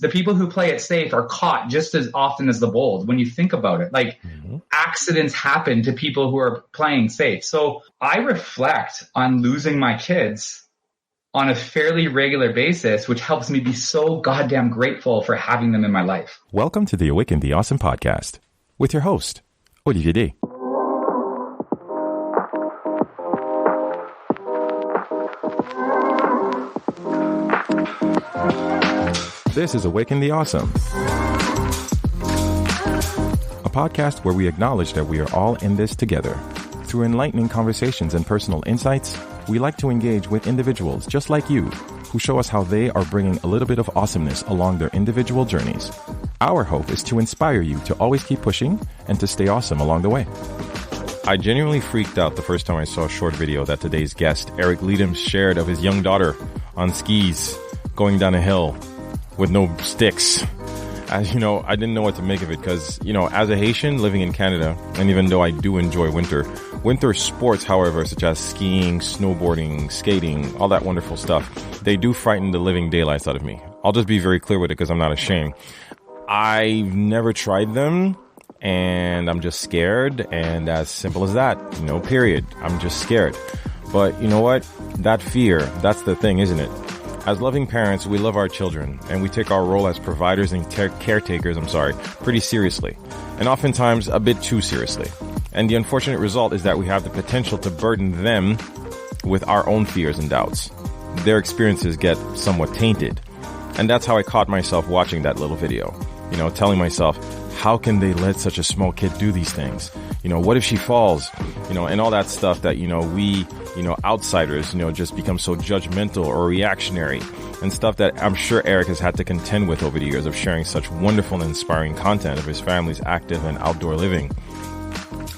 the people who play it safe are caught just as often as the bold. When you think about it, like accidents happen to people who are playing safe. So I reflect on losing my kids on a fairly regular basis, which helps me be so goddamn grateful for having them in my life. Welcome to the Awaken the Awesome podcast with your host, Olivier D. This is Awaken the Awesome, a podcast where we acknowledge that we are all in this together. Through enlightening conversations and personal insights, we like to engage with individuals just like you, who show us how they are bringing a little bit of awesomeness along their individual journeys. Our hope is to inspire you to always keep pushing and to stay awesome along the way. I genuinely freaked out the first time I saw a short video that today's guest, Erich Leidums, shared of his young daughter on skis going down a hill with no sticks. As you know, I didn't know what to make of it because, as a Haitian living in Canada, and even though I do enjoy winter sports, however, such as skiing, snowboarding, skating, all that wonderful stuff, they do frighten the living daylights out of me. I'll just be very clear with it because I'm not ashamed. I've never tried them and I'm just scared, and as simple as that, period. I'm just scared. But you know what? That fear, that's the thing, isn't it? As loving parents, we love our children, and we take our role as providers and caretakers, pretty seriously, and oftentimes a bit too seriously. And the unfortunate result is that we have the potential to burden them with our own fears and doubts. Their experiences get somewhat tainted. And that's how I caught myself watching that little video, telling myself, how can they let such a small kid do these things? What if she falls? And all that stuff that, we outsiders, just become so judgmental or reactionary, and stuff that I'm sure Erich has had to contend with over the years of sharing such wonderful and inspiring content of his family's active and outdoor living.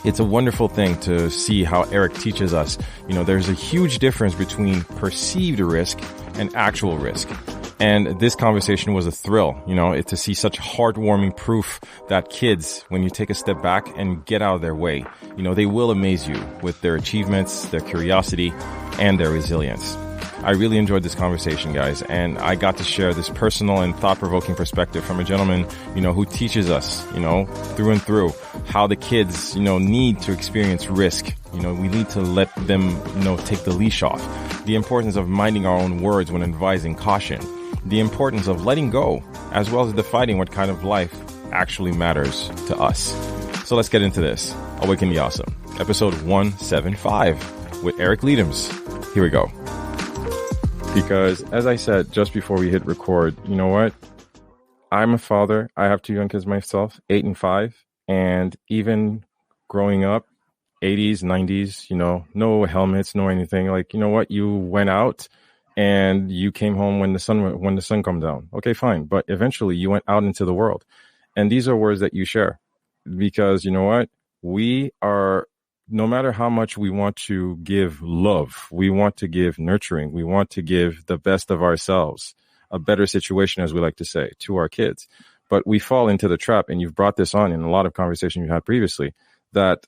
It's a wonderful thing to see how Erich teaches us, there's a huge difference between perceived risk and actual risk. And this conversation was a thrill, to see such heartwarming proof that kids, when you take a step back and get out of their way, they will amaze you with their achievements, their curiosity, and their resilience. I really enjoyed this conversation, guys, and I got to share this personal and thought-provoking perspective from a gentleman, who teaches us, through and through how the kids, need to experience risk. We need to let them, take the leash off. The importance of minding our own words when advising caution. The importance of letting go, as well as defining what kind of life actually matters to us. So let's get into this. Awaken the Awesome, episode 175 with Erich Leidums. Here we go. Because as I said just before we hit record, you know what? I'm a father. I have two young kids myself, 8 and 5. And even growing up, 80s, 90s, no helmets, no anything. Like, you went out and you came home when the sun come down. Okay, fine. But eventually you went out into the world. And these are words that you share. Because you know what? We are, no matter how much we want to give love, we want to give nurturing, we want to give the best of ourselves, a better situation, as we like to say, to our kids. But we fall into the trap, and you've brought this on in a lot of conversations you had previously, that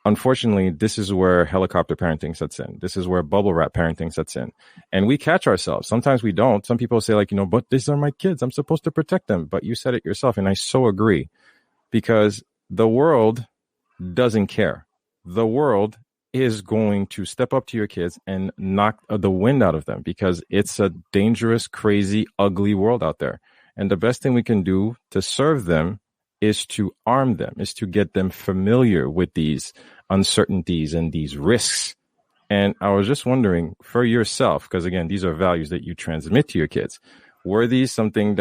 unfortunately, this is where helicopter parenting sets in. This is where bubble wrap parenting sets in. And we catch ourselves. Sometimes we don't. Some people say but these are my kids. I'm supposed to protect them. But you said it yourself. And I so agree, because the world doesn't care. The world is going to step up to your kids and knock the wind out of them, because it's a dangerous, crazy, ugly world out there. And the best thing we can do to serve them is to arm them, is to get them familiar with these uncertainties and these risks. And I was just wondering, for yourself, because again, these are values that you transmit to your kids. Is it something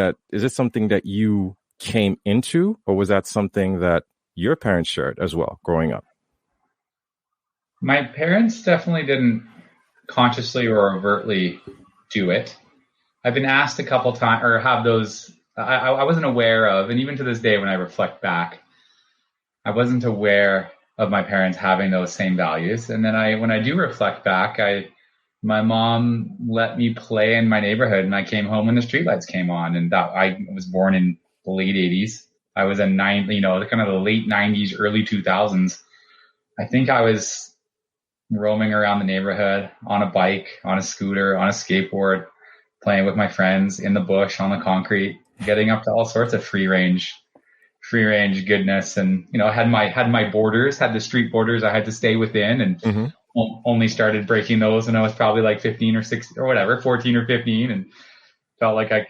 that you came into, or was that something that your parents shared as well growing up? My parents definitely didn't consciously or overtly do it. I've been asked a couple times, or have those, I wasn't aware of, and even to this day when I reflect back, I wasn't aware of my parents having those same values. And then when I do reflect back, my mom let me play in my neighborhood, and I came home when the streetlights came on. And that I was born in the late 80s. I was kind of the late 90s, early 2000s. I think I was roaming around the neighborhood on a bike, on a scooter, on a skateboard, playing with my friends in the bush, on the concrete. getting up to all sorts of free range goodness. And, had my borders, had the street borders I had to stay within, and only started breaking those when I was probably like 15 or 16 or whatever, 14 or 15, and felt like I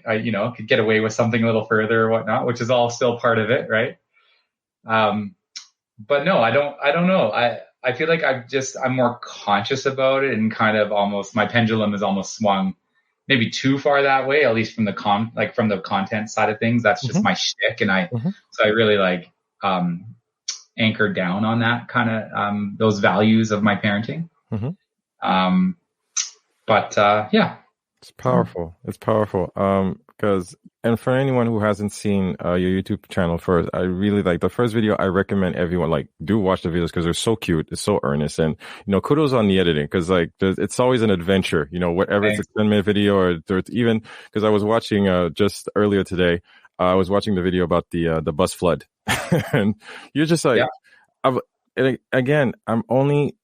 could get away with something a little further or whatnot, which is all still part of it. Right. But no, I don't know. I feel like I'm more conscious about it, and kind of almost my pendulum is almost swung maybe too far that way, at least from the content side of things. That's just my shtick. And so I really like, anchored down on that kind of, those values of my parenting. Yeah. It's powerful. It's powerful. And for anyone who hasn't seen your YouTube channel first, I really like the first video. I recommend everyone do watch the videos because they're so cute. It's so earnest, and kudos on the editing, because it's always an adventure. Whatever Thanks. It's a 10-minute video, or even because I was watching just earlier today, I was watching the video about the bus flood, and you're just like, again, I'm only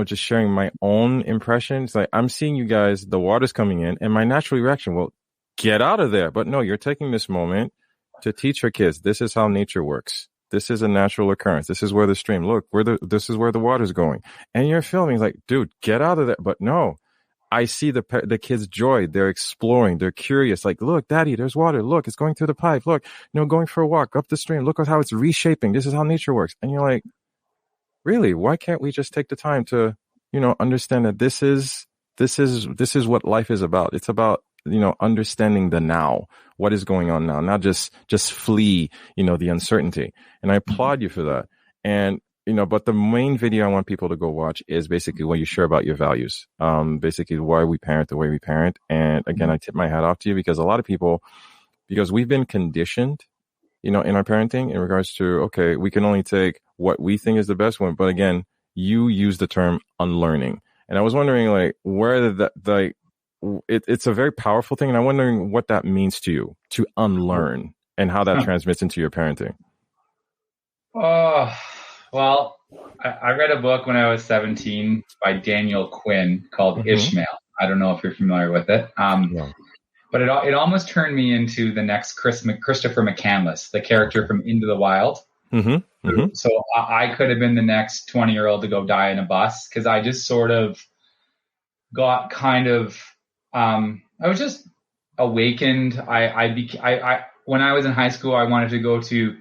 just sharing my own impressions. Like, I'm seeing you guys, the water's coming in, and my natural reaction, well, get out of there. But no, you're taking this moment to teach your kids, this is how nature works. This is a natural occurrence. This is where the stream, look, this is where the water's going. And you're filming like, dude, get out of there. But no, I see the kids' joy. They're exploring. They're curious. Like, look, Daddy, there's water. Look, it's going through the pipe. Look, going for a walk up the stream. Look at how it's reshaping. This is how nature works. And you're like, really, why can't we just take the time to, understand that this is what life is about. It's about, understanding the now, what is going on now, not just flee, the uncertainty. And I applaud you for that. And, but the main video I want people to go watch is basically what you share about your values. Basically why we parent the way we parent. And again, I tip my hat off to you, because a lot of people, because we've been conditioned, in our parenting in regards to, okay, we can only take what we think is the best one. But again, you use the term unlearning. And I was wondering, where did that, it's a very powerful thing. And I'm wondering what that means to you, to unlearn, and how that transmits into your parenting. Oh, well, I read a book when I was 17 by Daniel Quinn called Ishmael. I don't know if you're familiar with it. But it almost turned me into the next Christopher McCandless, the character from Into the Wild. So I could have been the next 20-year-old to go die in a bus, because I just sort of got kind of, I was just awakened. When I was in high school, I wanted to go to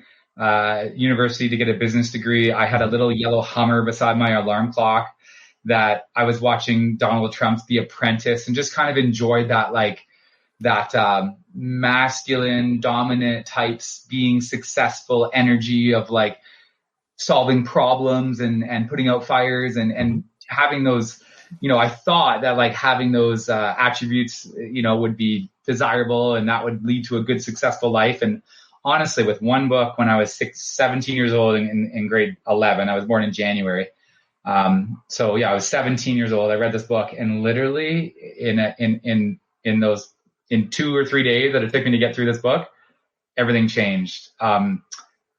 university to get a business degree. I had a little yellow Hummer beside my alarm clock that I was watching Donald Trump's The Apprentice, and just kind of enjoyed that, masculine, dominant types being successful energy of solving problems and putting out fires and having those, I thought that having those attributes, would be desirable, and that would lead to a good, successful life. And honestly, with one book when I was 17 years old in grade 11, I was born in January. I was 17 years old. I read this book, and literally in 2 or 3 days that it took me to get through this book, everything changed.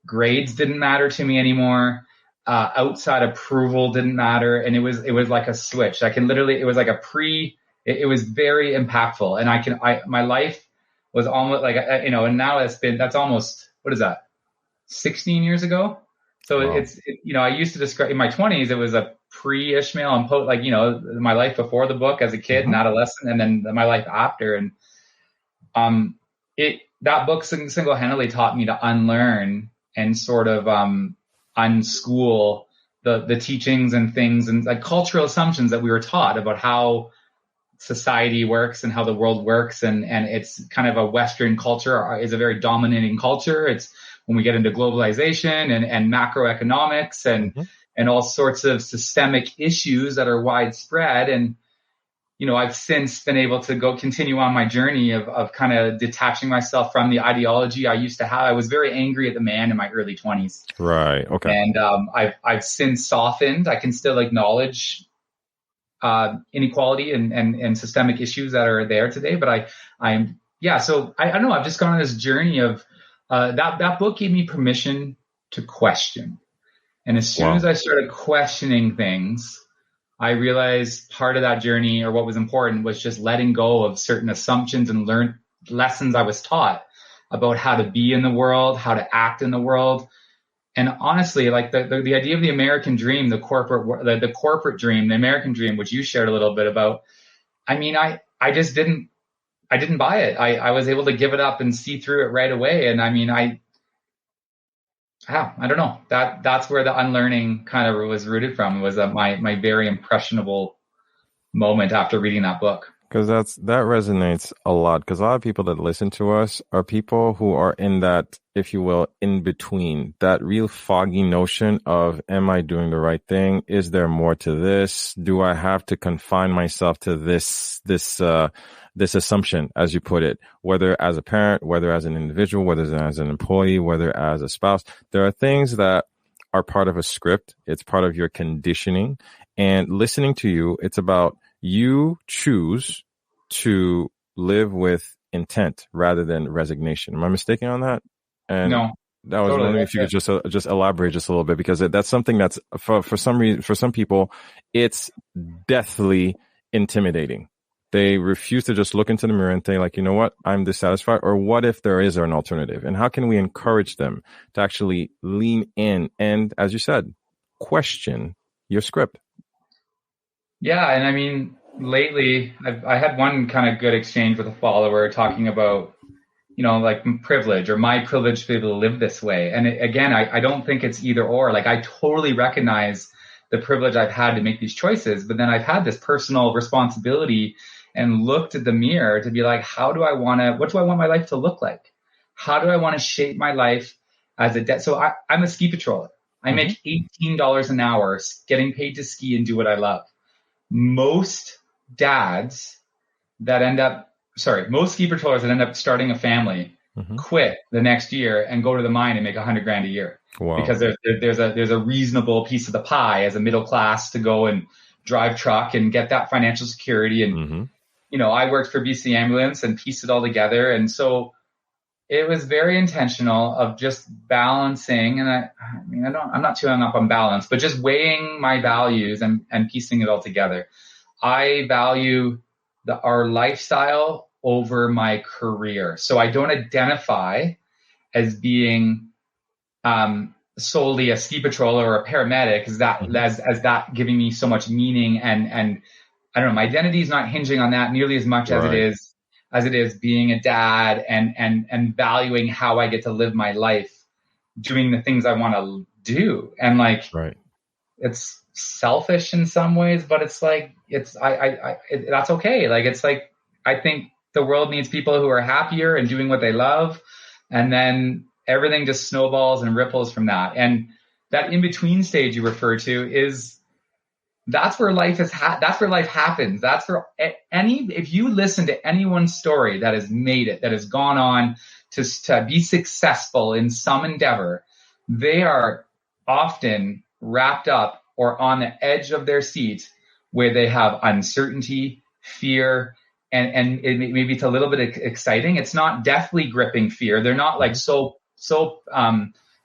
Grades didn't matter to me anymore. Outside approval didn't matter. And it was like a switch. It was like it was very impactful. And my life was almost and now that's almost, what is that? 16 years ago. So wow. I used to describe in my 20s, it was a pre-Ishmael and my life before the book as a kid and adolescent, and then my life after. And that book single-handedly taught me to unlearn and sort of unschool the teachings and things and cultural assumptions that we were taught about how society works and how the world works. And it's kind of a Western culture is a very dominating culture. It's when we get into globalization and macroeconomics and all sorts of systemic issues that are widespread. And I've since been able to continue on my journey of kind of detaching myself from the ideology I used to have. I was very angry at the man in my early 20s. Right. Okay. And I've since softened. I can still acknowledge inequality and systemic issues that are there today. But so I don't know. I've just gone on this journey of that book gave me permission to question. And as soon as I started questioning things, I realized part of that journey, or what was important, was just letting go of certain assumptions and learned lessons I was taught about how to be in the world, how to act in the world. And honestly, like the idea of the American dream, the corporate dream, the American dream, which you shared a little bit about, I mean, I just didn't buy it. I was able to give it up and see through it right away. And I mean, I don't know, that's where the unlearning kind of was rooted from, was my very impressionable moment after reading that book. Because that resonates a lot. Because a lot of people that listen to us are people who are in that, if you will, in between, that real foggy notion of, am I doing the right thing? Is there more to this? Do I have to confine myself to this assumption, as you put it, whether as a parent, whether as an individual, whether as an employee, whether as a spouse? There are things that are part of a script. It's part of your conditioning. And listening to you, it's about, you choose to live with intent rather than resignation. Am I mistaken on that? And no, that was wondering if you could just elaborate just a little bit, because that's something that's for some reason, for some people, it's deathly intimidating. They refuse to just look into the mirror and think, like, you know what, I'm dissatisfied. Or what if there is an alternative? And how can we encourage them to actually lean in and, as you said, question your script? Yeah. And I mean, lately I had one kind of good exchange with a follower talking about, you know, like privilege, or my privilege to be able to live this way. And again, I don't think it's either or. Like, I totally recognize the privilege I've had to make these choices, but then I've had this personal responsibility and looked at the mirror to be like, what do I want my life to look like? How do I want to shape my life as so I'm a ski patroller. I make $18 an hour getting paid to ski and do what I love. Most ski patrollers that end up starting a family quit the next year and go to the mine and make $100,000 a year. Wow. Because there's a reasonable piece of the pie as a middle class to go and drive truck and get that financial security. And, you know, I worked for BC Ambulance and pieced it all together. And so it was very intentional of just balancing. And I'm not too hung up on balance, but just weighing my values and piecing it all together. I value our lifestyle over my career. So I don't identify as being solely a ski patroller or a paramedic, as that giving me so much meaning. And I don't know, my identity is not hinging on that nearly as much as it is being a dad and valuing how I get to live my life, doing the things I want to do. And like, it's selfish in some ways, but it's like, that's okay. Like, it's like, I think the world needs people who are happier and doing what they love. And then everything just snowballs and ripples from that. And that in-between stage you refer to that's where life that's where life happens. That's where if you listen to anyone's story that has made it, that has gone on to be successful in some endeavor, they are often wrapped up or on the edge of their seat where they have uncertainty, fear, and maybe it's a little bit exciting. It's not deathly gripping fear. They're not like so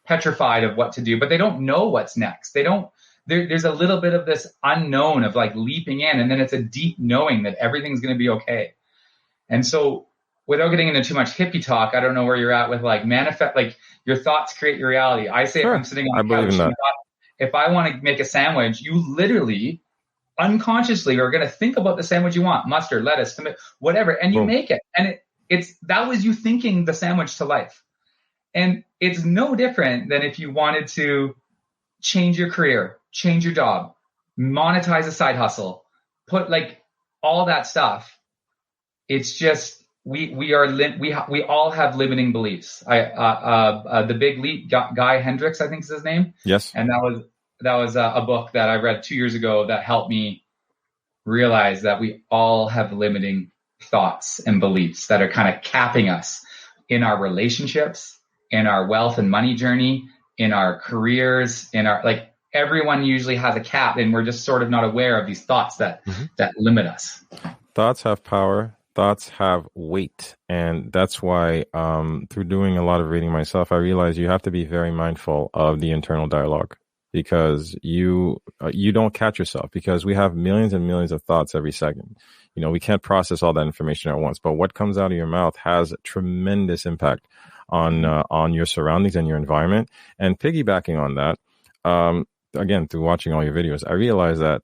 petrified of what to do, but they don't know what's next. There's a little bit of this unknown of like leaping in, and then it's a deep knowing that everything's going to be okay. And so without getting into too much hippie talk, I don't know where you're at with like manifest, like your thoughts create your reality. I say, sure. If I'm sitting on the couch, if I want to make a sandwich, you literally unconsciously are going to think about the sandwich you want, mustard, lettuce, tomato, whatever, and you make it. And that was you thinking the sandwich to life. And it's no different than if you wanted to change your career, change your job, monetize a side hustle, put like all that stuff. It's just, we all have limiting beliefs. The Big Leap, Guy Hendricks, I think is his name. Yes. And that was a book that I read 2 years ago that helped me realize that we all have limiting thoughts and beliefs that are kind of capping us in our relationships, in our wealth and money journey, in our careers, in our, like, everyone usually has a cap, and we're just sort of not aware of these thoughts that limit us. Thoughts have power. Thoughts have weight. And that's why through doing a lot of reading myself, I realized you have to be very mindful of the internal dialogue, because you don't catch yourself, because we have millions and millions of thoughts every second. You know, we can't process all that information at once, but what comes out of your mouth has a tremendous impact on your surroundings and your environment. And piggybacking on that, again, through watching all your videos, I realized that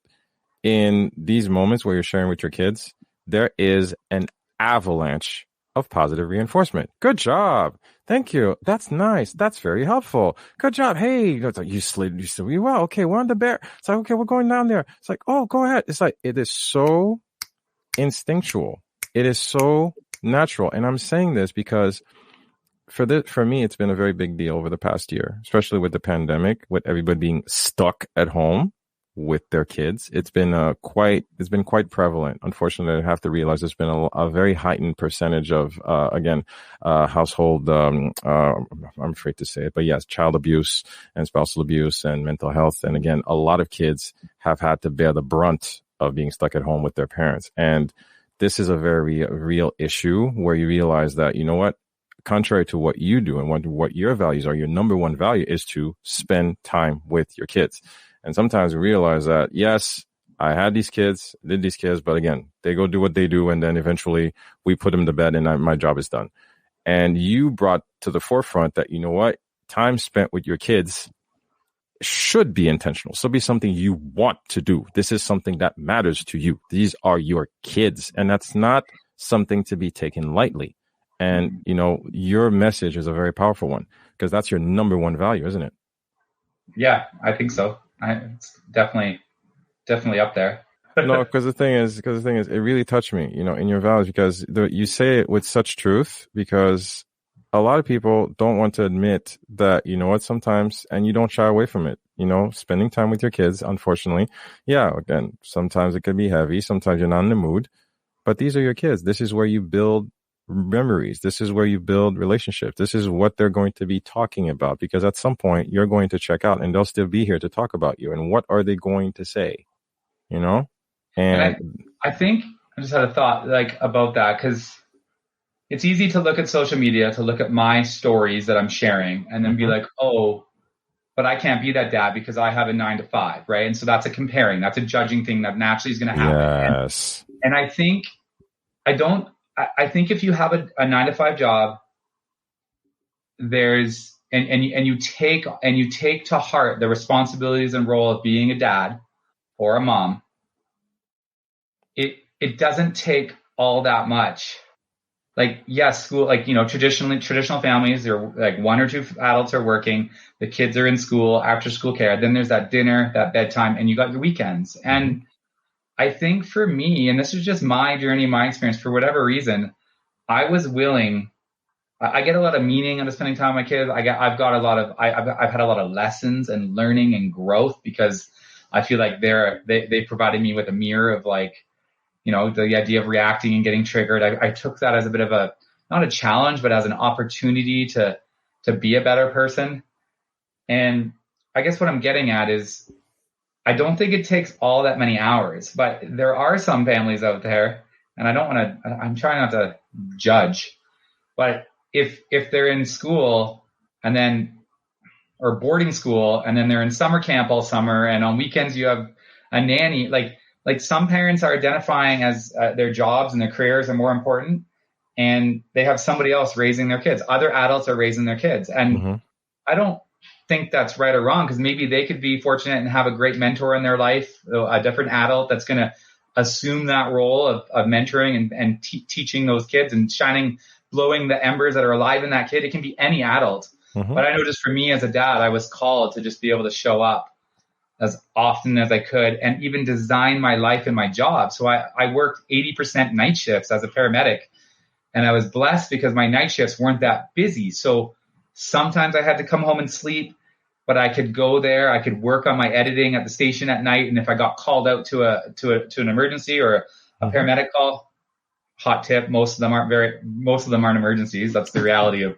in these moments where you're sharing with your kids, there is an avalanche of positive reinforcement. Good job. Thank you. That's nice. That's very helpful. Good job. Hey, you slid really well. Okay, we're on the bear. It's like, okay, we're going down there. It's like, oh, go ahead. It's like, it is so instinctual. It is so natural. And I'm saying this because for me, it's been a very big deal over the past year, especially with the pandemic, with everybody being stuck at home with their kids. It's been quite prevalent. Unfortunately, I have to realize there's been a very heightened percentage of household I'm afraid to say it, but yes, child abuse and spousal abuse and mental health. And again, a lot of kids have had to bear the brunt of being stuck at home with their parents. And this is a very real issue where you realize that, you know what, contrary to what you do and what your values are, your number one value is to spend time with your kids. And sometimes we realize that, yes, I had these kids, did these kids, but again, they go do what they do. And then eventually we put them to bed and my job is done. And you brought to the forefront that, you know what, time spent with your kids should be intentional. So be something you want to do. This is something that matters to you. These are your kids. And that's not something to be taken lightly. And, you know, your message is a very powerful one because that's your number one value, isn't it? Yeah, I think so. It's definitely up there. No, because the thing is, it really touched me, you know, in your values, because you say it with such truth, because a lot of people don't want to admit that, you know what, sometimes, and you don't shy away from it, you know, spending time with your kids, unfortunately. Yeah, again, sometimes it can be heavy. Sometimes you're not in the mood, but these are your kids. This is where you build memories. This is where you build relationships. This is what they're going to be talking about, because at some point you're going to check out and they'll still be here to talk about you. And what are they going to say? You know? And I think I just had a thought about that, because it's easy to look at social media, to look at my stories that I'm sharing and then be like, oh, but I can't be that dad because I have a 9 to 5, right? And so that's a judging thing that naturally is going to happen. Yes. And I think if you have a 9 to 5 job, and you take to heart the responsibilities and role of being a dad or a mom, it doesn't take all that much. Like, yes, school, traditional families, they're like 1 or 2 adults are working, the kids are in school, after school care, then there's that dinner, that bedtime, and you got your weekends. And I think for me, and this is just my journey, my experience, for whatever reason, I was willing. I get a lot of meaning out of spending time with my kids. I've had a lot of lessons and learning and growth, because I feel like they provided me with a mirror of the idea of reacting and getting triggered. I took that as a bit of not a challenge, but as an opportunity to be a better person. And I guess what I'm getting at is, I don't think it takes all that many hours, but there are some families out there, and I'm trying not to judge, but if they're in school or boarding school, and then they're in summer camp all summer, and on weekends you have a nanny, like some parents are identifying as their jobs and their careers are more important, and they have somebody else raising their kids. Other adults are raising their kids. And I don't think that's right or wrong, because maybe they could be fortunate and have a great mentor in their life, a different adult that's going to assume that role of mentoring and teaching those kids and blowing the embers that are alive in that kid. It can be any adult. But I know just for me as a dad, I was called to just be able to show up as often as I could and even design my life and my job. So I worked 80% night shifts as a paramedic, and I was blessed because my night shifts weren't that busy. So sometimes I had to come home and sleep, but I could go there. I could work on my editing at the station at night. And if I got called out to an emergency or a paramedic call, hot tip, most of them aren't emergencies. That's the reality of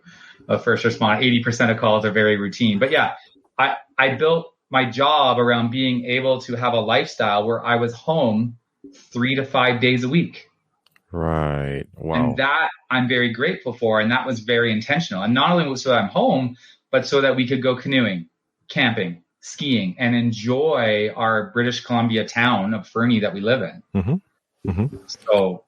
first respond. 80% of calls are very routine. But yeah, I built my job around being able to have a lifestyle where I was home 3 to 5 days a week. Right. Wow. And that I'm very grateful for. And that was very intentional. And not only so that I'm home, but so that we could go canoeing, camping, skiing, and enjoy our British Columbia town of Fernie that we live in. So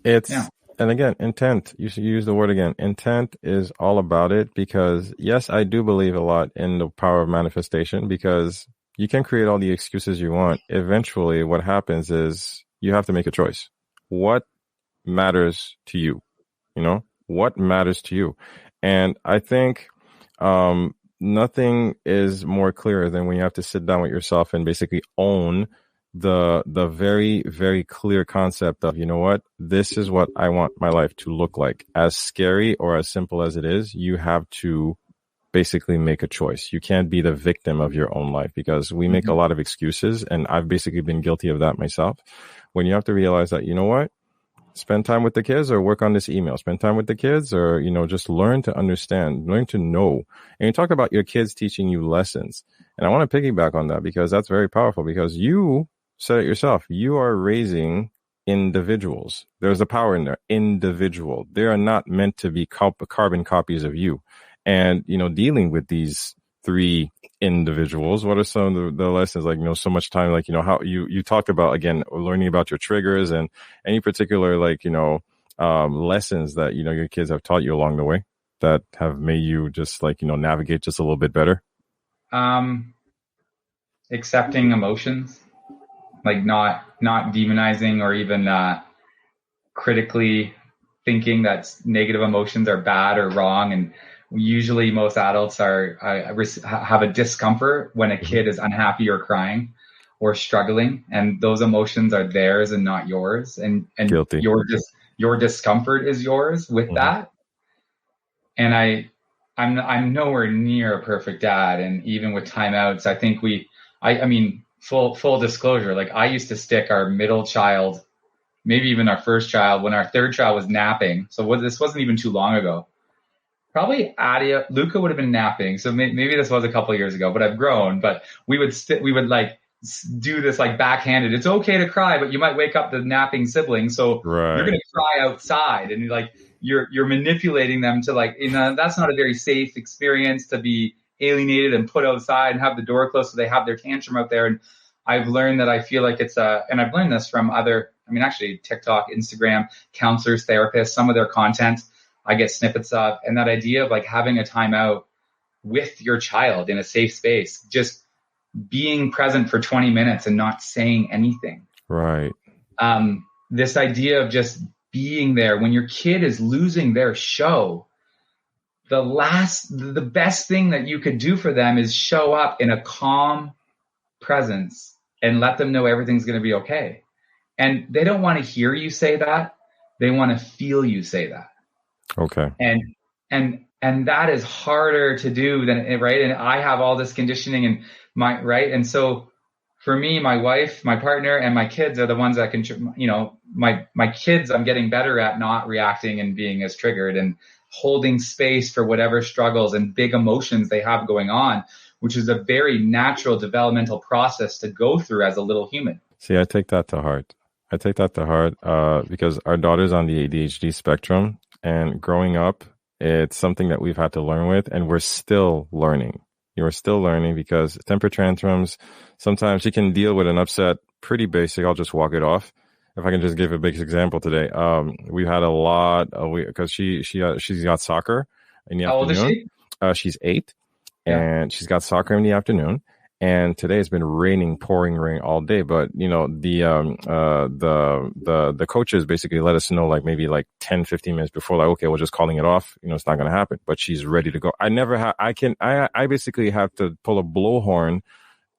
it's And again, intent, you should use the word again. Intent is all about it because, yes, I do believe a lot in the power of manifestation because you can create all the excuses you want. Eventually, what happens is you have to make a choice. What matters to you? You know, what matters to you? And I think nothing is more clear than when you have to sit down with yourself and basically own the very, very clear concept of, you know what, this is what I want my life to look like. As scary or as simple as it is, you have to basically make a choice. You can't be the victim of your own life because we make a lot of excuses, and I've basically been guilty of that myself. When you have to realize that, you know what, spend time with the kids or work on this email, spend time with the kids or, you know, just learn to understand, learn to know. And you talk about your kids teaching you lessons. And I want to piggyback on that because that's very powerful because you said it yourself. You are raising individuals. There's a power in there. Individual. They are not meant to be carbon copies of you. And, you know, dealing with these three individuals, what are some of the lessons? Like, you know, so much time, like, you know, how you talked about, again, learning about your triggers and any particular, like, you know, lessons that, you know, your kids have taught you along the way that have made you just, like, you know, navigate just a little bit better. Accepting emotions, like not demonizing or even critically thinking that negative emotions are bad or wrong. And usually most adults have a discomfort when a kid is unhappy or crying or struggling, and those emotions are theirs and not yours. And Guilty. Your discomfort is yours with that. And I'm nowhere near a perfect dad. And even with timeouts, I think I mean, full disclosure, like I used to stick our middle child, maybe even our first child, when our third child was napping. So this wasn't even too long ago. Probably Luca would have been napping. So maybe this was a couple of years ago, but I've grown. But we would like do this like backhanded. It's okay to cry, but you might wake up the napping sibling. So You're going to cry outside, and you're manipulating them to, like, you know, that's not a very safe experience to be alienated and put outside and have the door closed so they have their tantrum out there. And I've learned that I feel like and I've learned this from actually TikTok, Instagram, counselors, therapists, some of their content I get snippets of, and that idea of like having a timeout with your child in a safe space, just being present for 20 minutes and not saying anything. Right. This idea of just being there when your kid is losing their show. The best thing that you could do for them is show up in a calm presence and let them know everything's going to be okay. And they don't want to hear you say that. They want to feel you say that. Okay. And that is harder to do than, right? And I have all this conditioning and and so for me, my wife, my partner, and my kids are the ones that can, you know, my kids, I'm getting better at not reacting and being as triggered and holding space for whatever struggles and big emotions they have going on, which is a very natural developmental process to go through as a little human. See, I take that to heart. Because our daughter's on the ADHD spectrum, and growing up, it's something that we've had to learn with, and we're still learning. You're still learning because temper tantrums, sometimes you can deal with an upset pretty basic. I'll just walk it off. If I can just give a big example today, we've had a lot because she's got soccer in the afternoon. How old is she? She's 8, and she's got soccer in the afternoon. And today it's been pouring rain all day. But you know, the coaches basically let us know like maybe like 10, 15 minutes before, like, okay, we're just calling it off. You know, it's not going to happen. But she's ready to go. I basically have to pull a blowhorn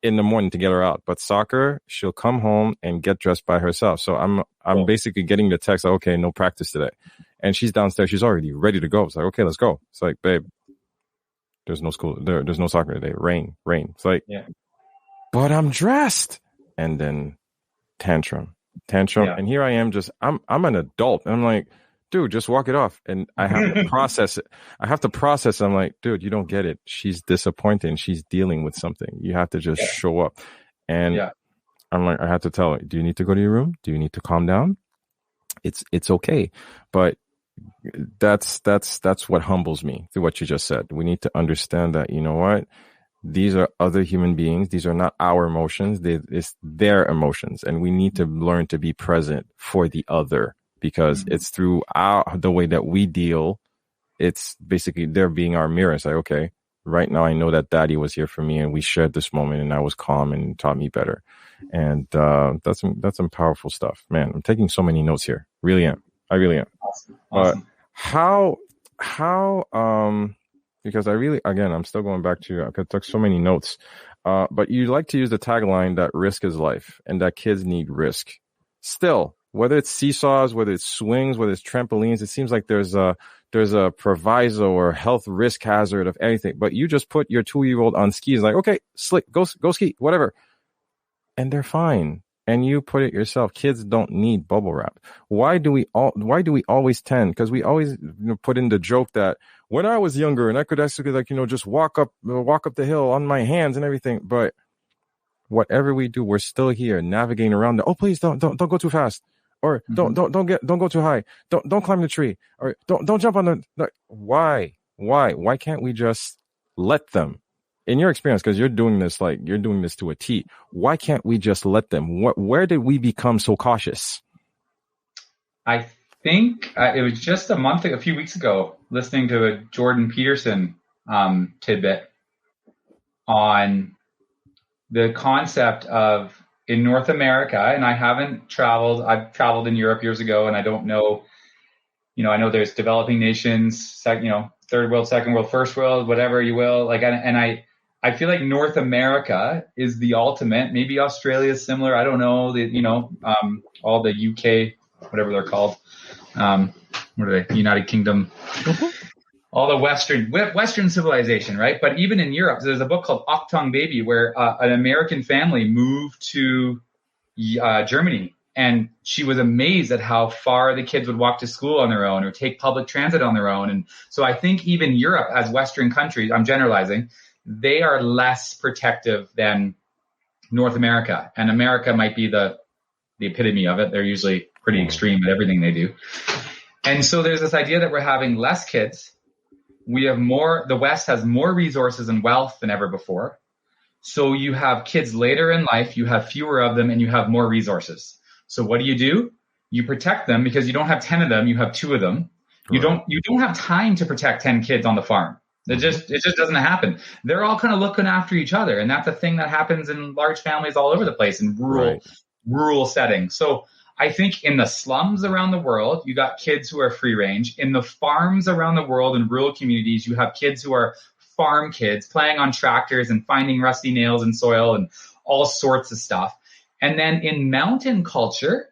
in the morning to get her out. But soccer, she'll come home and get dressed by herself. So I'm basically getting the text, like, okay, no practice today. And she's downstairs. She's already ready to go. It's like, okay, let's go. It's like, babe, there's no school. There's no soccer today. Rain. It's like, but I'm dressed. And then tantrum. Yeah. And here I am I'm an adult. And I'm like, dude, just walk it off. And I have to process it. I'm like, dude, you don't get it. She's disappointed and she's dealing with something. You have to just show up. And I'm like, I have to tell her, do you need to go to your room? Do you need to calm down? It's okay. But that's what humbles me through what you just said. We need to understand that, you know what? These are other human beings. These are not our emotions. It's their emotions. And we need to learn to be present for the other because it's through the way that we deal. It's basically they're being our mirror. It's like, okay, right now I know that daddy was here for me and we shared this moment and I was calm and taught me better. And that's some powerful stuff, man. I'm taking so many notes here. Really am. I really am. Awesome. But how because I'm still going back to, I took so many notes. But you like to use the tagline that risk is life and that kids need risk. Still, whether it's seesaws, whether it's swings, whether it's trampolines, it seems like there's a proviso or health risk hazard of anything. But you just put your 2-year-old on skis, like, okay, slick, go ski, whatever. And they're fine. And you put it yourself. Kids don't need bubble wrap. Why do we always tend? Because we always put in the joke that when I was younger and I could actually just walk up the hill on my hands and everything. But whatever we do, we're still here navigating around the, oh, please don't go too fast. Or don't go too high. Don't climb the tree. Or don't jump on the why? Why can't we just let them? In your experience, because you're doing this to a T, why can't we just let them? Where did we become so cautious? I think it was just a few weeks ago, listening to a Jordan Peterson tidbit on the concept of in North America, and I haven't traveled. I've traveled in Europe years ago, and I don't know. I know there's developing nations, third world, second world, first world, whatever you will. I feel like North America is the ultimate. Maybe Australia is similar. I don't know. All the UK, whatever they're called. What are they? United Kingdom. All the Western civilization, right? But even in Europe, there's a book called Achtung Baby, where an American family moved to Germany, and she was amazed at how far the kids would walk to school on their own or take public transit on their own. And so I think even Europe, as Western countries, I'm generalizing, they are less protective than North America, and America might be the epitome of it. They're usually pretty extreme at everything they do. And so there's this idea that we're having less kids. We have more, the West has more resources and wealth than ever before. So you have kids later in life, you have fewer of them, and you have more resources. So what do? You protect them because you don't have 10 of them, you have 2 of them. You don't have time to protect 10 kids on the farm. It just doesn't happen. They're all kind of looking after each other. And that's a thing that happens in large families all over the place in rural settings. So I think in the slums around the world, you got kids who are free range. In the farms around the world in rural communities, you have kids who are farm kids playing on tractors and finding rusty nails in soil and all sorts of stuff. And then in mountain culture,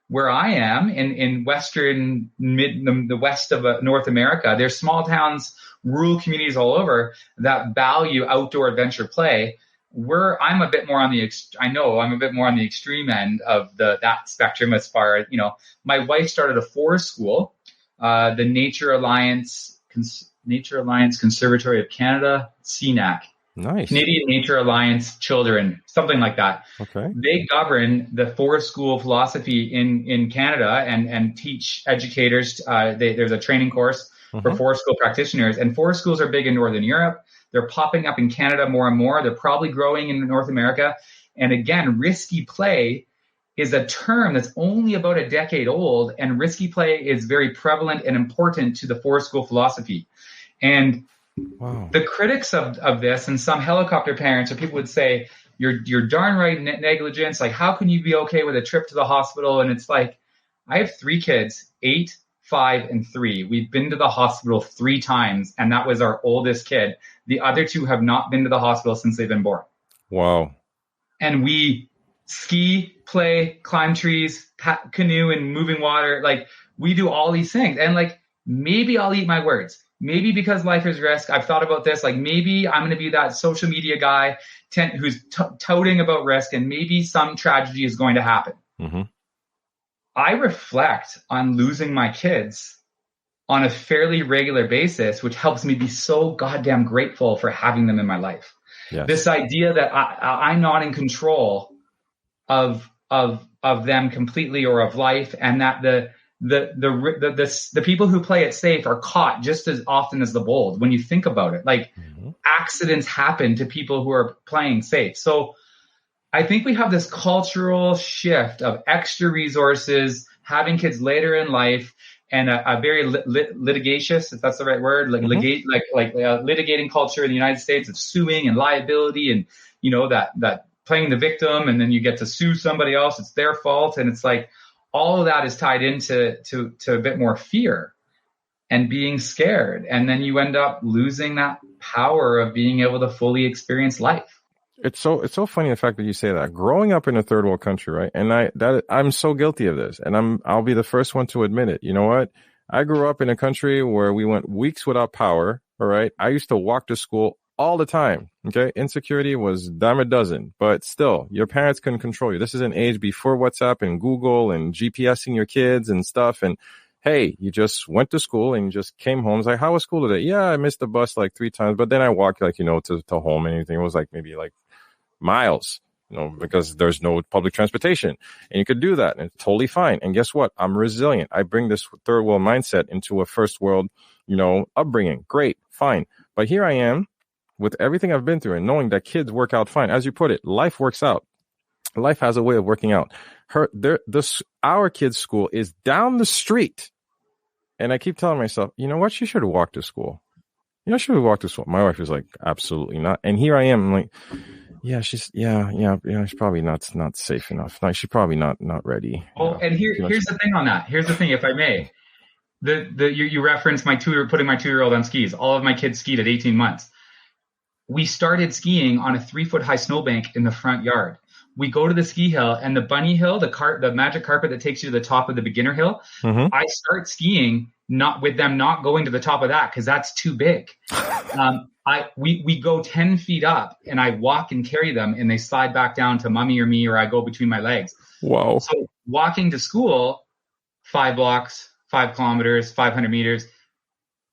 where I am in the west of North America, there's small towns, rural communities all over that value outdoor adventure play. I'm a bit more on the extreme end of that spectrum as far as, my wife started a forest school, the Nature Alliance Conservatory of Canada, CNAC. Nice. Canadian Nature Alliance Children, something like that. Okay. They govern the forest school philosophy in Canada and teach educators. There's a training course for forest school practitioners, and forest schools are big in Northern Europe. They're popping up in Canada more and more. They're probably growing in North America. And again, risky play is a term that's only about a decade old, and risky play is very prevalent and important to the forest school philosophy. And the critics of this, and some helicopter parents or people would say, you're darn right negligence. Like, how can you be okay with a trip to the hospital? And it's like, I have 3 kids, 8, 5, and 3. We've been to the hospital 3 times, and that was our oldest kid. The other 2 have not been to the hospital since they've been born. Wow. And we ski, play, climb trees, canoe in moving water. Like, we do all these things. And maybe I'll eat my words. Maybe because life is risk, I've thought about this. Maybe I'm going to be that social media guy who's touting about risk, and maybe some tragedy is going to happen. Mm-hmm. I reflect on losing my kids on a fairly regular basis, which helps me be so goddamn grateful for having them in my life. Yes. This idea that I'm not in control of them completely or of life, and that the people who play it safe are caught just as often as the bold. When you think about it, accidents happen to people who are playing safe. So I think we have this cultural shift of extra resources, having kids later in life, and a very litigious, if that's the right word, litigating culture in the United States of suing and liability, and that playing the victim, and then you get to sue somebody else, it's their fault, and it's like all of that is tied into a bit more fear and being scared, and then you end up losing that power of being able to fully experience life. It's so funny the fact that you say that. Growing up in a third world country, right? And I'm so guilty of this, and I'll be the first one to admit it. You know what? I grew up in a country where we went weeks without power. All right. I used to walk to school all the time. Okay. Insecurity was dime a dozen, but still, your parents couldn't control you. This is an age before WhatsApp and Google and GPSing your kids and stuff. And hey, you just went to school and you just came home. It's like, how was school today? Yeah, I missed the bus like 3 times, but then I walked to home and anything. It was like maybe like miles, because there's no public transportation, and you could do that and it's totally fine. And guess what? I'm resilient. I bring this third world mindset into a first world, upbringing. Great, fine. But here I am with everything I've been through and knowing that kids work out fine. As you put it, life works out. Life has a way of working out. Our kids' school is down the street. And I keep telling myself, you know what? She should have walked to school. She would have walked to school. My wife was like, absolutely not. And here I am, I'm like, yeah, she's probably not safe enough. Like, she's probably not ready. Oh, and here's the thing on that. Here's the thing, if I may. You referenced putting my 2-year-old on skis. All of my kids skied at 18 months. We started skiing on a 3-foot high snowbank in the front yard. We go to the ski hill, and the bunny hill, the magic carpet that takes you to the top of the beginner hill. Mm-hmm. I start skiing not going to the top of that because that's too big. We go 10 feet up, and I walk and carry them, and they slide back down to mommy or me, or I go between my legs. Wow. So walking to school, 5 blocks, 5 kilometers, 500 meters.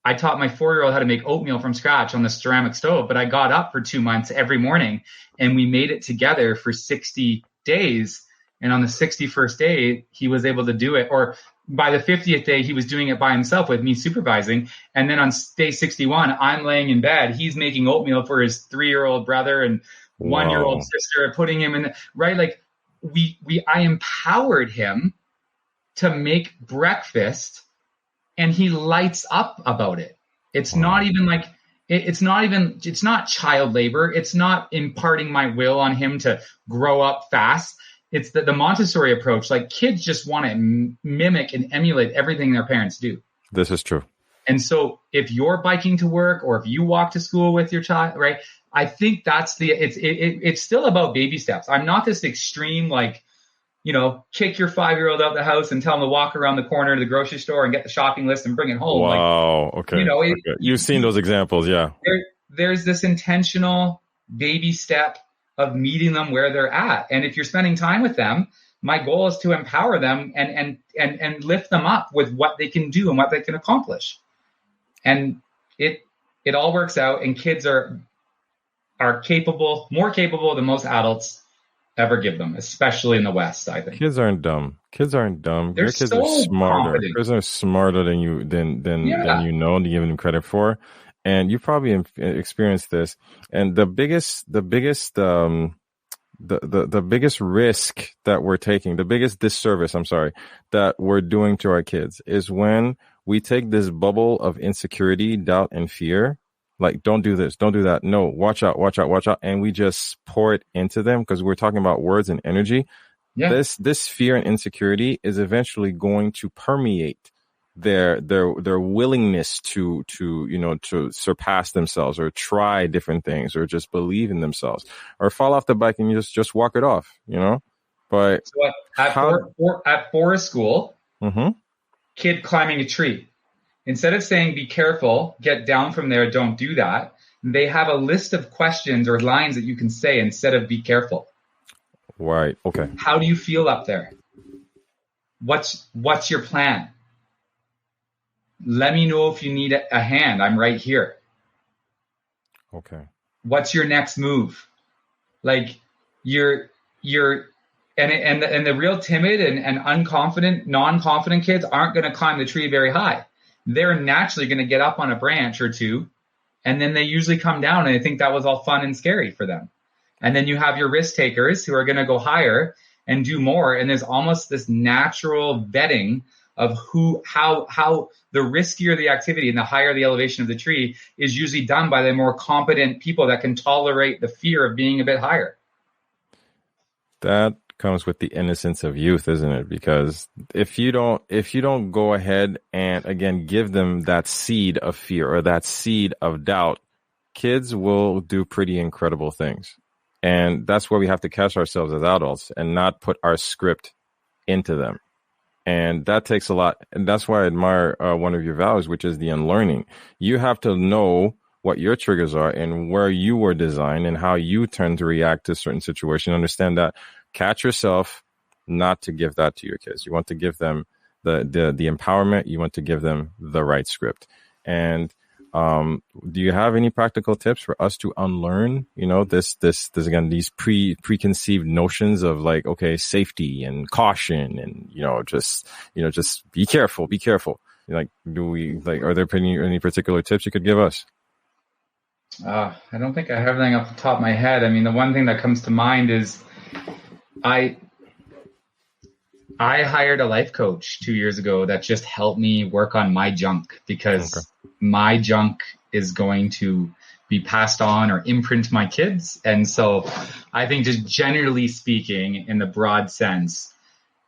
I taught my 4-year-old how to make oatmeal from scratch on the ceramic stove, but I got up for 2 months every morning, and we made it together for 60 days. And on the 61st day, he was able to do it. Or by the 50th day, he was doing it by himself with me supervising. And then on day 61, I'm laying in bed. He's making oatmeal for his 3-year-old brother and 1-year-old sister, putting him in, right? Like I empowered him to make breakfast, and he lights up about it. It's not even like, it's not child labor. It's not imparting my will on him to grow up fast. It's the Montessori approach. Like, kids just want to mimic and emulate everything their parents do. This is true. And so if you're biking to work, or if you walk to school with your child, right? I think it's still about baby steps. I'm not this extreme, like, kick your 5-year-old out the house and tell him to walk around the corner to the grocery store and get the shopping list and bring it home. Wow. Okay. You've seen those examples. Yeah. There's this intentional baby step of meeting them where they're at. And if you're spending time with them, my goal is to empower them and lift them up with what they can do and what they can accomplish. And it all works out, and kids are capable, more capable than most adults ever give them, especially in the West, I think. Kids aren't dumb. They're Your kids so are smarter. confident. Kids are smarter than you to give them credit for. And you probably experienced this. And the biggest risk that we're taking, the biggest disservice, that we're doing to our kids is when we take this bubble of insecurity, doubt, and fear. Like, don't do this, don't do that. No, watch out. And we just pour it into them because we're talking about words and energy. Yeah. This fear and insecurity is eventually going to permeate their willingness to surpass themselves, or try different things, or just believe in themselves, or fall off the bike and you just walk it off, But so at forest school, mm-hmm. Kid climbing a tree. Instead of saying, be careful, get down from there, don't do that, they have a list of questions or lines that you can say instead of be careful. Right. Okay. How do you feel up there? What's your plan? Let me know if you need a hand. I'm right here. Okay. What's your next move? Like, and the real timid and unconfident, non-confident kids aren't going to climb the tree very high. They're naturally going to get up on a branch or two, and then they usually come down, and I think that was all fun and scary for them. And then you have your risk takers who are going to go higher, and do more. And there's almost this natural vetting of how the riskier the activity and the higher the elevation of the tree is usually done by the more competent people that can tolerate the fear of being a bit higher. That comes with the innocence of youth, isn't it? Because if you don't go ahead and again give them that seed of fear or that seed of doubt, kids will do pretty incredible things. And that's where we have to catch ourselves as adults and not put our script into them. And that takes a lot. And that's why I admire one of your values, which is the unlearning. You have to know what your triggers are and where you were designed and how you tend to react to certain situations. Understand that. Catch yourself not to give that to your kids. You want to give them the empowerment. You want to give them the right script. And do you have any practical tips for us to unlearn, this again, these preconceived notions of like, okay, safety and caution and, just be careful. Like, are there any particular tips you could give us? I don't think I have anything off the top of my head. I mean, the one thing that comes to mind is I hired a life coach 2 years ago that just helped me work on my junk, because my junk is going to be passed on or imprint my kids. And so I think, just generally speaking, in the broad sense,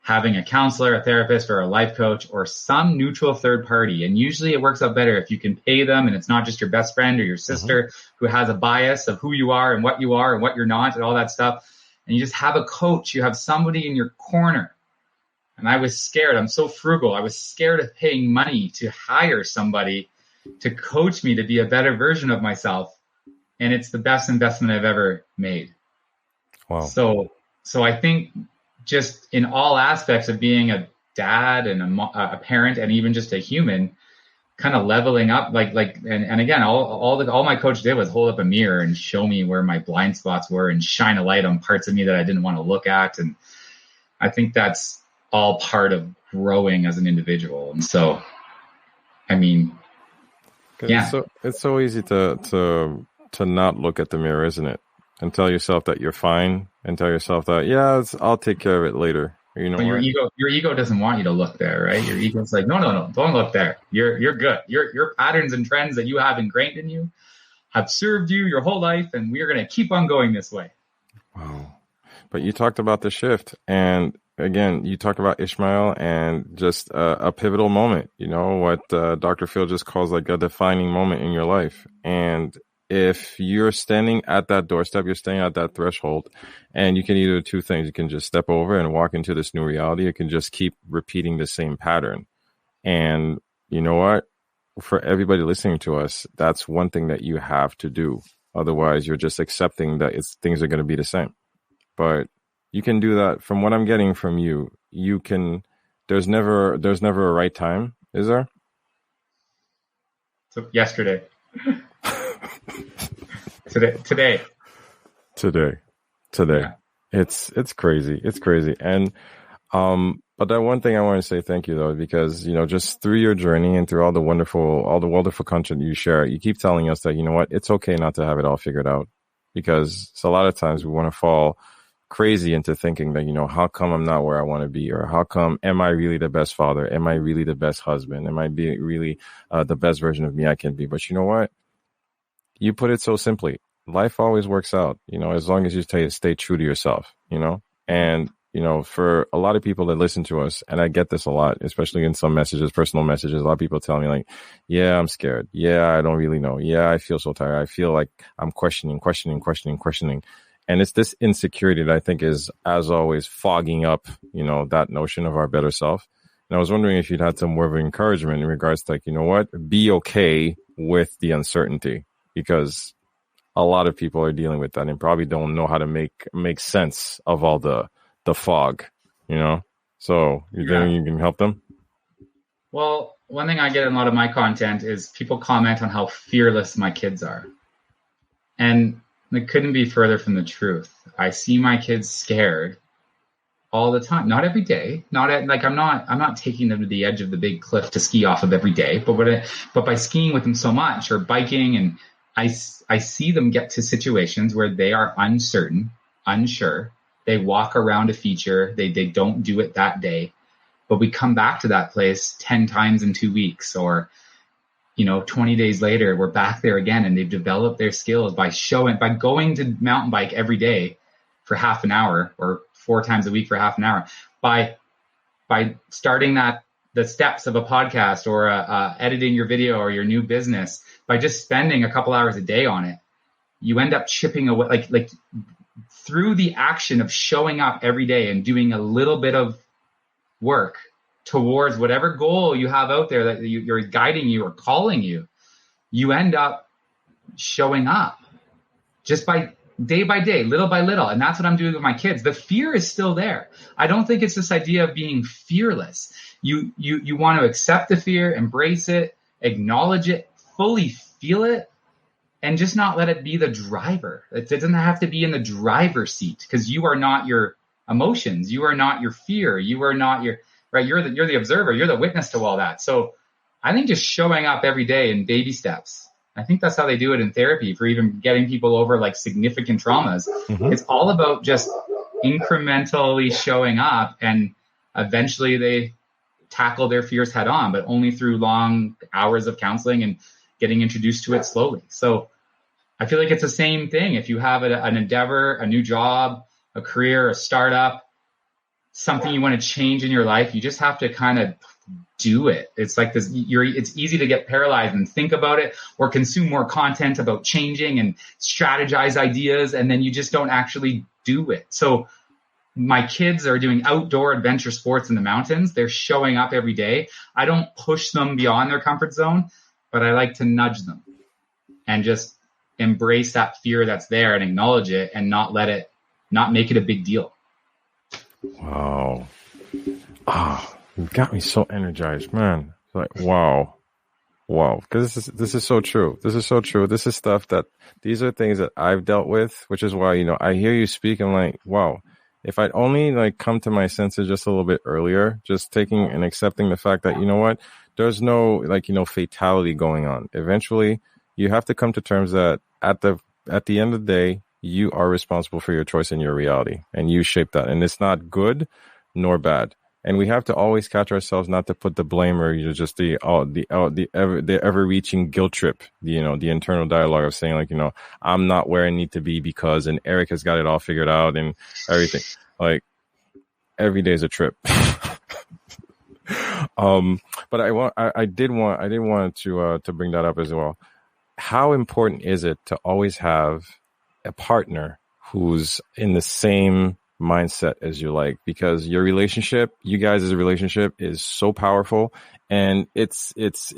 having a counselor, a therapist, or a life coach, or some neutral third party. And usually it works out better if you can pay them and it's not just your best friend or your sister who has a bias of who you are and what you're not and all that stuff. And you just have a coach, you have somebody in your corner. And I was scared. I'm so frugal. I was scared of paying money to hire somebody to coach me to be a better version of myself. And it's the best investment I've ever made. Wow. So I think just in all aspects of being a dad and a parent and even just a human, kind of leveling up, and again, all my coach did was hold up a mirror and show me where my blind spots were and shine a light on parts of me that I didn't want to look at. And I think that's all part of growing as an individual. And so, I mean, yeah, it's so easy to not look at the mirror, isn't it? And tell yourself that you're fine, and tell yourself that, I'll take care of it later. But your ego doesn't want you to look there, right? Your ego's like, no, don't look there. You're good. Your patterns and trends that you have ingrained in you have served you your whole life, and we're going to keep on going this way. Wow. But you talked about the shift, and again, you talked about Ishmael and just a pivotal moment, what Dr. Phil just calls like a defining moment in your life. And if you're standing at that doorstep, you're standing at that threshold, and you can either do two things. You can just step over and walk into this new reality. You can just keep repeating the same pattern. And you know what? For everybody listening to us, that's one thing that you have to do. Otherwise, you're just accepting that things are going to be the same. But you can do that. From what I'm getting from you, you can. There's never a right time, is there? So yesterday. Today. Yeah. It's crazy. And but that one thing I want to say thank you though, because just through your journey and through all the wonderful content you share, you keep telling us that it's okay not to have it all figured out, because a lot of times we want to fall crazy into thinking that how come I'm not where I want to be, or how come am I really the best father, am I really the best husband, am I really the best version of me I can be. But you know what? You put it so simply. Life always works out, as long as you stay true to yourself, and, for a lot of people that listen to us, and I get this a lot, especially in some messages, personal messages, a lot of people tell me like, yeah, I'm scared. Yeah, I don't really know. Yeah, I feel so tired. I feel like I'm questioning. And it's this insecurity that I think is, as always, fogging up, that notion of our better self. And I was wondering if you'd had some more of encouragement in regards to like, be okay with the uncertainty. Because a lot of people are dealing with that and probably don't know how to make sense of all the fog, So you think you can help them? Well, one thing I get in a lot of my content is people comment on how fearless my kids are. And it couldn't be further from the truth. I see my kids scared all the time. Not every day. I'm not taking them to the edge of the big cliff to ski off of every day. But by skiing with them so much, or biking, and I see them get to situations where they are uncertain, unsure. They walk around a feature. They don't do it that day, but we come back to that place 10 times in 2 weeks, or 20 days later, we're back there again, and they've developed their skills by going to mountain bike every day for half an hour, or 4 times a week for half an hour, by starting the steps of a podcast, or editing your video or your new business, by just spending a couple hours a day on it. You end up chipping away, like through the action of showing up every day and doing a little bit of work towards whatever goal you have out there that you're guiding you or calling you, you end up showing up just by day, little by little. And that's what I'm doing with my kids. The fear is still there. I don't think it's this idea of being fearless. You want to accept the fear, embrace it, acknowledge it, fully feel it, and just not let it be the driver. It doesn't have to be in the driver's seat, because you are not your emotions. You are not your fear. You are not right. You're the observer. You're the witness to all that. So I think just showing up every day in baby steps. I think that's how they do it in therapy for even getting people over like significant traumas. Mm-hmm. It's all about just incrementally showing up, and eventually they tackle their fears head on, but only through long hours of counseling and getting introduced to it slowly. So I feel like it's the same thing. If you have an endeavor, a new job, a career, a startup, something you want to change in your life, you just have to kind of do it. It's like this, it's easy to get paralyzed and think about it, or consume more content about changing and strategize ideas, and then you just don't actually do it. So my kids are doing outdoor adventure sports in the mountains. They're showing up every day. I don't push them beyond their comfort zone, but I like to nudge them and just embrace that fear that's there and acknowledge it, and not make it a big deal. Wow. You got me so energized, man. It's like, wow. Because this is so true. This is so true. This is stuff these are things that I've dealt with, which is why, I hear you speak. I'm like, wow, if I'd only come to my senses just a little bit earlier, just taking and accepting the fact that, what, there's no fatality going on. Eventually you have to come to terms that at the end of the day, you are responsible for your choice and your reality, and you shape that. And it's not good nor bad. And we have to always catch ourselves not to put the blame, or just the ever-reaching guilt trip, the internal dialogue of saying I'm not where I need to be because, and Eric has got it all figured out and everything. Like, every day is a trip. But I did want to bring that up as well. How important is it to always have a partner who's in the same mindset as you like? Because you guys as a relationship is so powerful, and it's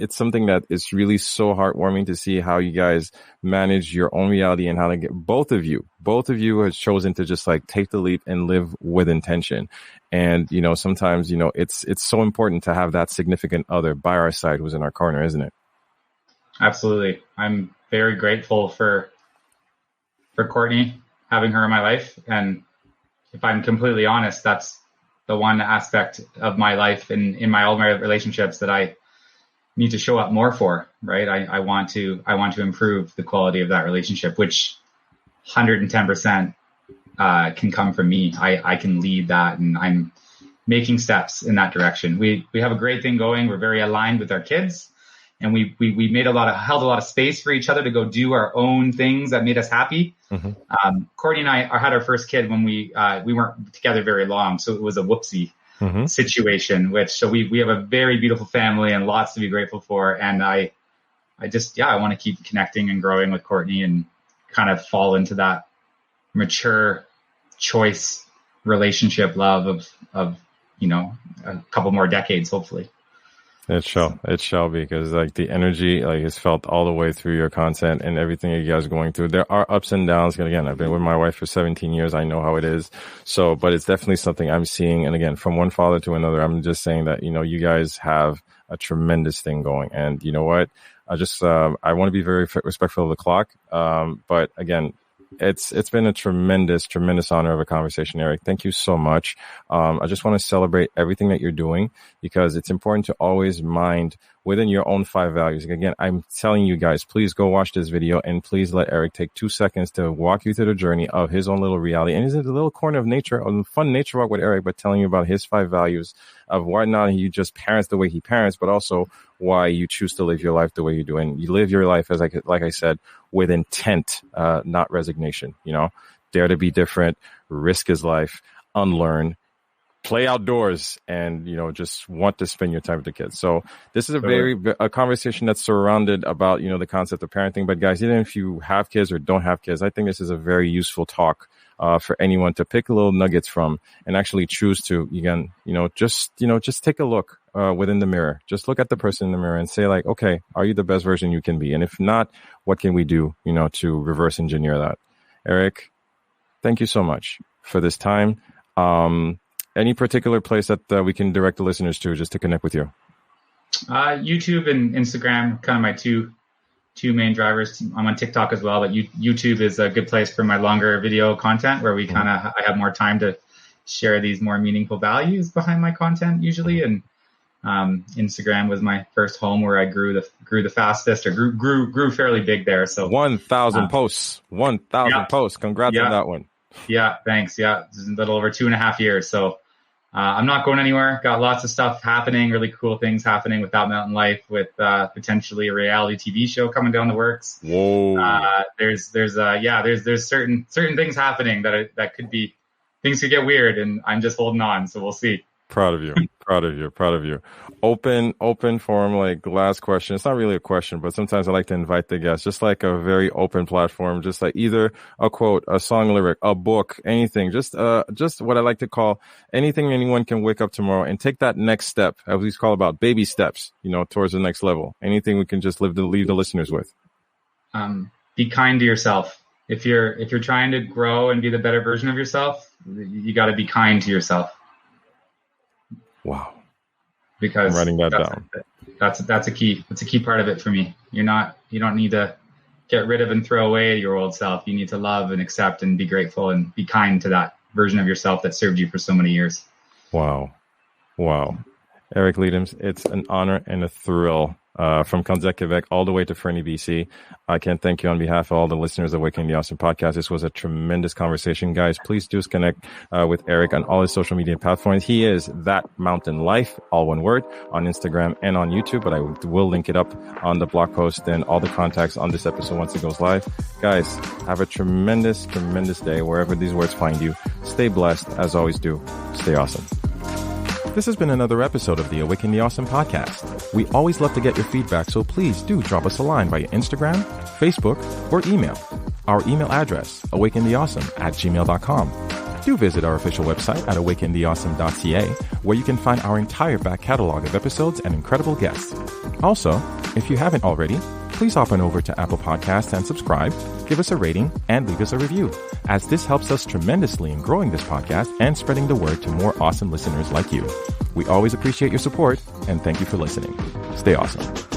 something that is really so heartwarming to see how you guys manage your own reality, and how to get both of you has chosen to just take the leap and live with intention. And sometimes it's so important to have that significant other by our side who's in our corner, isn't it? Absolutely. I'm very grateful for Courtney, having her in my life. And if I'm completely honest, that's the one aspect of my life and in all my relationships that I need to show up more for, right? I want to improve the quality of that relationship, which 110% can come from me. I can lead that, and I'm making steps in that direction. We have a great thing going. We're very aligned with our kids, and we held a lot of space for each other to go do our own things that made us happy. Mm-hmm. Courtney and I had our first kid when we weren't together very long, so it was a whoopsie situation. So we have a very beautiful family and lots to be grateful for. And I want to keep connecting and growing with Courtney, and kind of fall into that mature choice relationship love of a couple more decades, hopefully. It shall be, because the energy is felt all the way through your content and everything you guys are going through. There are ups and downs. And again, I've been with my wife for 17 years. I know how it is. So, but it's definitely something I'm seeing. And again, from one father to another, I'm just saying that, you guys have a tremendous thing going. And you know what? I want to be very respectful of the clock. But again, It's been a tremendous honor of a conversation, Eric. Thank you so much. I just want to celebrate everything that you're doing, because it's important to always mind within your own 5 values. Again, I'm telling you guys, please go watch this video and please let Eric take 2 seconds to walk you through the journey of his own little reality. And it's a little corner of nature, a fun nature walk with Eric, but telling you about his 5 values of why not he just parents the way he parents, but also why you choose to live your life the way you do. And you live your life, as like I said, with intent, not resignation. Dare to be different, risk his life, unlearn, play outdoors, and just want to spend your time with the kids. So this is a conversation that's surrounded about the concept of parenting. But guys, even if you have kids or don't have kids, I think this is a very useful talk for anyone to pick little nuggets from and actually choose to, again, just take a look within the mirror. Just look at the person in the mirror and say, like, okay, are you the best version you can be? And if not, what can we do, to reverse engineer that? Eric, thank you so much for this time. Any particular place that we can direct the listeners to just to connect with you? YouTube and Instagram, kind of my two main drivers. I'm on TikTok as well, but YouTube is a good place for my longer video content where I have more time to share these more meaningful values behind my content usually. And Instagram was my first home where I grew the fastest, or grew fairly big there. So 1,000 posts, 1,000 posts. Congrats on that one. Yeah, thanks. Yeah, it's a little over 2.5 years. So I'm not going anywhere. Got lots of stuff happening, really cool things happening with That Mountain Life, with potentially a reality TV show coming down the works. Whoa. There's certain things happening that could be, things could get weird, and I'm just holding on. So we'll see. Proud of you. Open forum, like last question. It's not really a question, but sometimes I like to invite the guests, just like a very open platform, just like either a quote, a song lyric, a book, anything, just what I like to call anything anyone can wake up tomorrow and take that next step, as we call about baby steps, towards the next level. Anything we can just leave the listeners with. Be kind to yourself. If you're trying to grow and be the better version of yourself, you got to be kind to yourself. Wow. Because I'm writing that down. That's a key part of it for me. You don't need to get rid of and throw away your old self. You need to love and accept and be grateful and be kind to that version of yourself that served you for so many years. Wow. Erich Leidums, it's an honor and a thrill. From Quebec all the way to Fernie, BC. I can't thank you on behalf of all the listeners of Awakening the Awesome podcast. This was a tremendous conversation, guys. Please do connect with Eric on all his social media platforms. He is That Mountain Life, all one word, on Instagram and on YouTube, but I will link it up on the blog post and all the contacts on this episode once it goes live. Guys, have a tremendous day wherever these words find you. Stay blessed. As always do, stay awesome. This has been another episode of the Awaken the Awesome podcast. We always love to get your feedback, so please do drop us a line via Instagram, Facebook, or email. Our email address, awakentheawesome@gmail.com. Do visit our official website at awakentheawesome.ca, where you can find our entire back catalog of episodes and incredible guests. Also, if you haven't already, please hop on over to Apple Podcasts and subscribe, give us a rating, and leave us a review, as this helps us tremendously in growing this podcast and spreading the word to more awesome listeners like you. We always appreciate your support, and thank you for listening. Stay awesome.